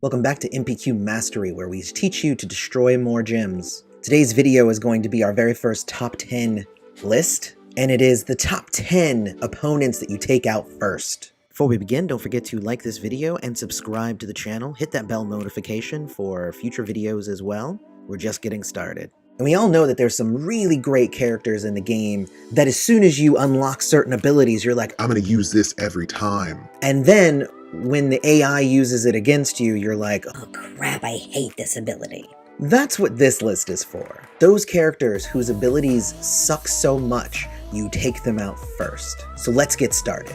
Welcome back to MPQ Mastery, where we teach you to destroy more gyms. Today's video is going to be our very first top 10 list, and it is the top 10 opponents that you take out first. Before we begin, don't forget to like this video and subscribe to the channel. Hit that bell notification for future videos as well. We're just getting started. And we all know that there's some really great characters in the game that as soon as you unlock certain abilities, you're like, I'm gonna use this every time. And then when the AI uses it against you, you're like, oh crap, I hate this ability. That's what this list is for. Those characters whose abilities suck so much, you take them out first. So let's get started.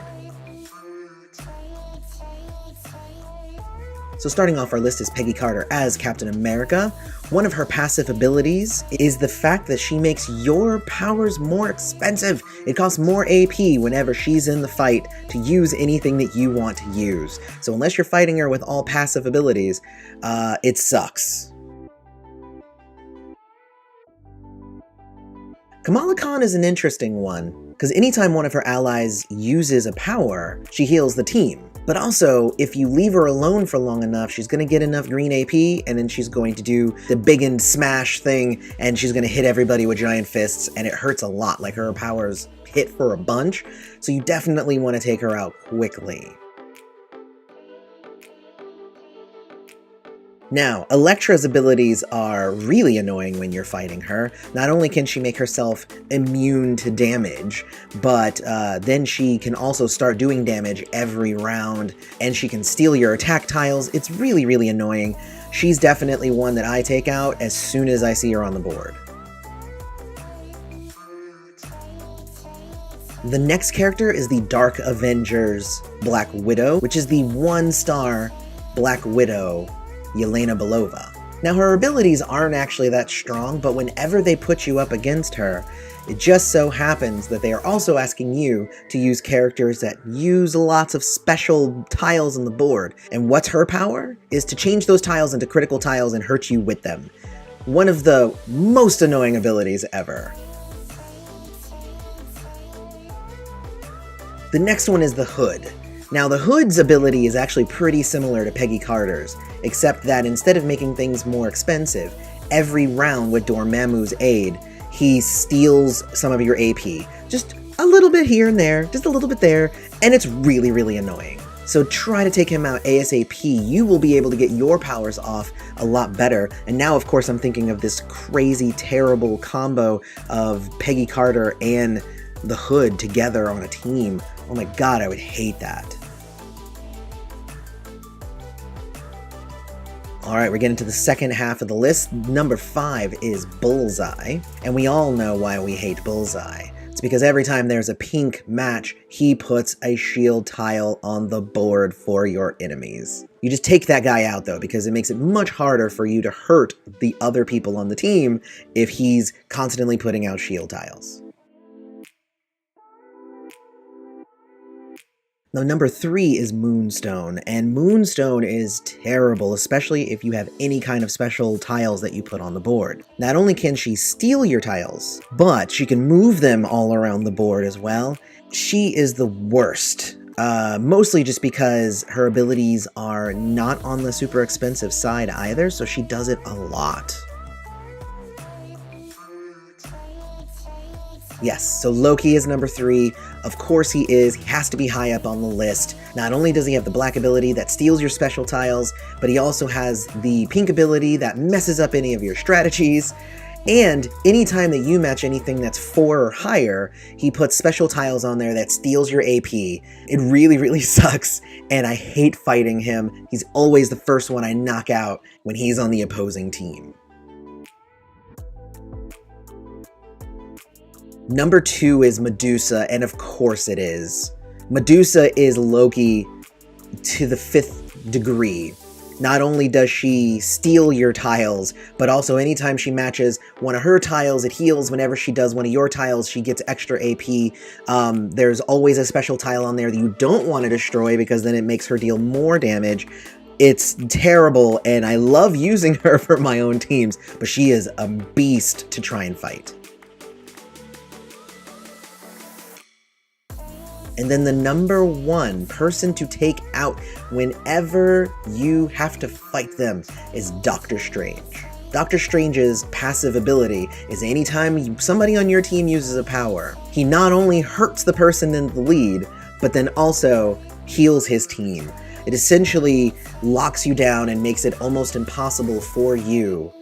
So starting off our list is Peggy Carter as Captain America. One of her passive abilities is the fact that she makes your powers more expensive. It costs more AP whenever she's in the fight to use anything that you want to use. So unless you're fighting her with all passive abilities, it sucks. Kamala Kahn is an interesting one, because anytime one of her allies uses a power, she heals the team. But also, if you leave her alone for long enough, she's going to get enough green AP, and then she's going to do the big and smash thing, and she's going to hit everybody with giant fists, and it hurts a lot. Like, her powers hit for a bunch, so you definitely want to take her out quickly. Now, Electra's abilities are really annoying when you're fighting her. Not only can she make herself immune to damage, but then she can also start doing damage every round, and she can steal your attack tiles. It's really, really annoying. She's definitely one that I take out as soon as I see her on the board. The next character is the Dark Avengers Black Widow, which is the 1-star Black Widow, Yelena Belova. Now, her abilities aren't actually that strong, but whenever they put you up against her, it just so happens that they are also asking you to use characters that use lots of special tiles on the board. And what's her power? Is to change those tiles into critical tiles and hurt you with them. One of the most annoying abilities ever. The next one is the Hood. Now, the Hood's ability is actually pretty similar to Peggy Carter's, except that instead of making things more expensive, every round with Dormammu's aid, he steals some of your AP. Just a little bit here and there, just a little bit there, and it's really, really annoying. So try to take him out ASAP. You will be able to get your powers off a lot better. And now, of course, I'm thinking of this crazy, terrible combo of Peggy Carter and the Hood together on a team. Oh my god, I would hate that. Alright, we're getting to the second half of the list. Number 5 is Bullseye, and we all know why we hate Bullseye. It's because every time there's a pink match, he puts a shield tile on the board for your enemies. You just take that guy out though, because it makes it much harder for you to hurt the other people on the team if he's constantly putting out shield tiles. Now, number 3 is Moonstone, and Moonstone is terrible, especially if you have any kind of special tiles that you put on the board. Not only can she steal your tiles, but she can move them all around the board as well. She is the worst, mostly just because her abilities are not on the super expensive side either, so she does it a lot. Yes, so Loki is number 3. Of course he is. He has to be high up on the list. Not only does he have the black ability that steals your special tiles, but he also has the pink ability that messes up any of your strategies. And anytime that you match anything that's 4 or higher, he puts special tiles on there that steals your AP. It really, really sucks, and I hate fighting him. He's always the first one I knock out when he's on the opposing team. Number 2 is Medusa, and of course it is. Medusa is Loki to the 5th degree. Not only does she steal your tiles, but also anytime she matches one of her tiles, it heals. Whenever she does one of your tiles, she gets extra AP. There's always a special tile on there that you don't want to destroy because then it makes her deal more damage. It's terrible, and I love using her for my own teams, but she is a beast to try and fight. And then the number one person to take out whenever you have to fight them is Doctor Strange. Doctor Strange's passive ability is anytime somebody on your team uses a power, he not only hurts the person in the lead, but then also heals his team. It essentially locks you down and makes it almost impossible for you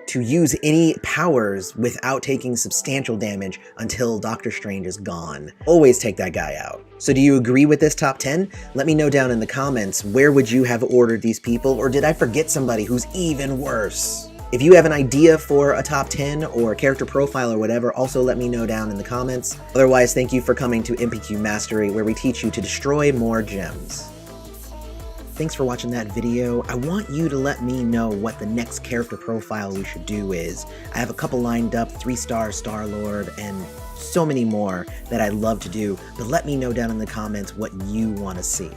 to use any powers without taking substantial damage until Doctor Strange is gone. Always take that guy out. So do you agree with this top 10? Let me know down in the comments, where would you have ordered these people, or did I forget somebody who's even worse? If you have an idea for a top 10 or a character profile or whatever, also let me know down in the comments. Otherwise, thank you for coming to MPQ Mastery, where we teach you to destroy more gems. Thanks for watching that video. I want you to let me know what the next character profile we should do is. I have a couple lined up, 3-star Star-Lord, and so many more that I'd love to do, but let me know down in the comments what you want to see.